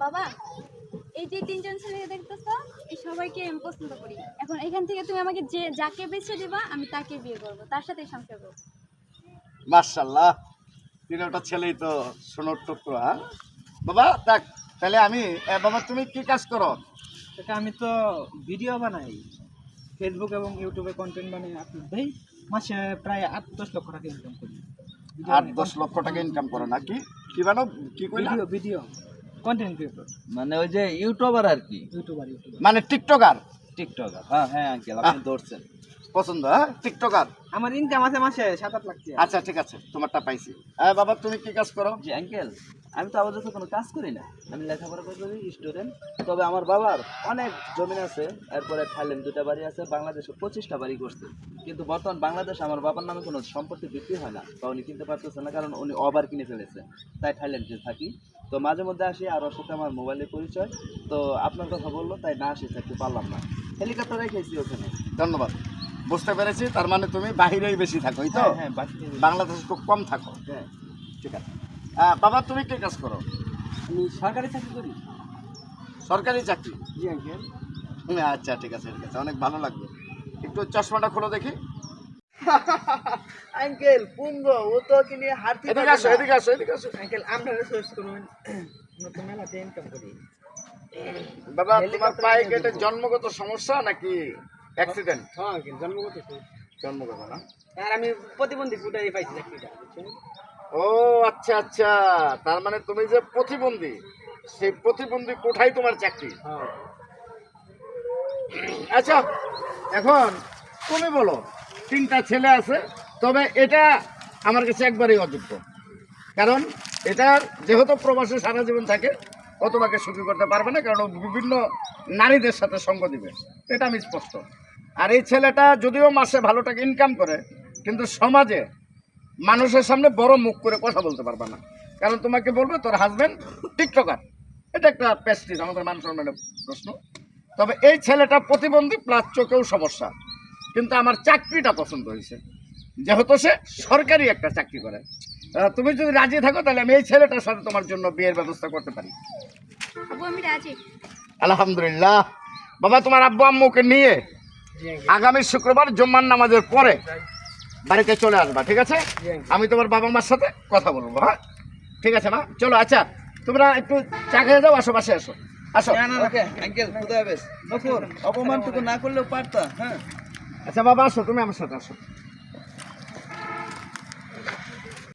বাবা, এই যে তিনজন ছেলেকে দেখতেছো, এই সবাইকে আমি পছন্দ করি। এখন এখান থেকে তুমি আমাকে যাকে বেছে দিবা আমি তাকে বিয়ে করব, তার সাথে সংসার করব। মাশাআল্লাহ, তিনটা ছেলেই তো সোনার টুকরো। হ্যাঁ বাবা, দেখ তাহলে আমি বাবা তুমি কি কাজ করো? আমি তো ভিডিও বানাই, ফেসবুক এবং ইউটিউবে কন্টেন্ট বানিয়ে আপলোড দেই। মাসে প্রায় 8-10 লক্ষ টাকা ইনকাম করি। 8-10 লক্ষ টাকা ইনকাম করো নাকি? কি বানো, কি কইলা? ভিডিও কন্টেন্ট ক্রিয়েটর, মানে ওই যে ইউটিউবার আর কি, ইউটিউবার। মানে টিকটকার? টিকটকার। হ্যাঁ হ্যাঁ আঙ্কেল, আপনি ধরছেন। পছন্দ? হ্যাঁ, টিকটকার। আমার ইনকাম আছে মাসে 7-8 লাখ টাকা। আচ্ছা ঠিক আছে, তোমারটা পাইছি। বাবা তুমি কি কাজ করো? জি আঙ্কেল, আমি তো আপাতত কোনো কাজ করি না, আমি লেখাপড়া করি, স্টুডেন্ট। তবে আমার বাবার অনেক জমিন আছে, এরপরে থাইল্যান্ড 2টা বাড়ি আছে, বাংলাদেশে 25টা বাড়ি করছে। কিন্তু বর্তমান বাংলাদেশে আমার বাবার নামে কোনো সম্পত্তি বিক্রি হয় না, বা উনি কিনতে পারতেছে না, কারণ উনি ওভার কিনে ফেলেছে। তাই থাইল্যান্ডে থাকি। তো মাঝে মধ্যে আসি, আর ওর সাথে আমার মোবাইলের পরিচয়। তো আপনার কথা বললো, তাই না আসি থাকতে পারলাম না। হেলিকপ্টার রেখেছি ওখানে। ধন্যবাদ, বুঝতে পেরেছি। তার মানে তুমি বাহিরেই বেশি থাকো, এই তো? হ্যাঁ বাকি বাংলাদেশে খুব কম থাকো। হ্যাঁ। ঠিক আছে। বাবা তুমি কি কাজ করো? আমি সরকারি চাকরি করি। সরকারি চাকরি? জি আঙ্কেল। আচ্ছা ঠিক আছে ঠিক আছে, অনেক ভালো লাগলো। একটু চশমাটা খোলো দেখি। আঙ্কেল পুঙ্গ, ও তো কিনে হাঁটতে এদিকে আসো, এদিকে আসো, এদিকে আসো। আঙ্কেল আপনারা সার্চ করুন, আমরা তো মেলাতে ইনকাম করি। বাবা তোমার পায়ে কেটে জন্মগত সমস্যা নাকি অ্যাক্সিডেন্ট? হ্যাঁ আঙ্কেল, জন্মগত। জন্মগত না? আর আমি প্রতিবন্ধী ফুটাই পাইছি চাকরিটা, বুঝছেন? ও আচ্ছা আচ্ছা, তার মানে তুমি যে প্রতিবন্ধী, সেই প্রতিবন্ধী কোঠায় তোমার চাকরি। হ্যাঁ। আচ্ছা এখন তুমি বলো, 3টা ছেলে আছে, তবে এটা আমার কাছে একবারেই অযোগ্য। কারণ এটার যেহেতু প্রবাসে সারা জীবন থাকে, ও তোমাকে সুখী করতে পারবে না, কারণ ও বিভিন্ন নারীদের সাথে সঙ্গ দিবে, এটা আমি স্পষ্ট। আর এই ছেলেটা যদিও মাসে ভালো টাকা ইনকাম করে, কিন্তু সমাজে মানুষের সামনে বড় মুখ করে কথা বলতে পারবে না, কারণ তোমাকে বলবে তোর হাজবেন্ড টিকটকার। এটা একটা প্রেস্টিজ, আমাদের মান সম্মানের প্রশ্ন। তবে এই ছেলেটা প্রতিবন্ধী প্লাস চোখেও সমস্যা, কিন্তু আমার চাকরিটা পছন্দ হয়েছে, যেহেতু সে সরকারি একটা চাকরি করে। তুমি যদি রাজি থাকো তাহলে আমি এই ছেলেটার সাথে তোমার জন্য বিয়ের ব্যবস্থা করতে পারি। আব্বু আমি রাজি। আলহামদুলিল্লাহ। বাবা তোমার আব্বু আম্মুকে নিয়ে আগামী শুক্রবার জুম্মার নামাজের পরে বাড়িতে চলে আসবা, ঠিক আছে? আমি তোমার বাবা মার সাথে কথা বলবো। হ্যাঁ ঠিক আছে মা, চলো। আচ্ছা তোমরা একটু চা খেয়ে যাও, আসো বাসে আসো, আসো। ওকে আঙ্কেল, খুদা হাফেজ। নকুর, অপমানটুকু না করলেও পারতা। হ্যাঁ আচ্ছা বাবা আসো, তুমি আমার সাথে আসো।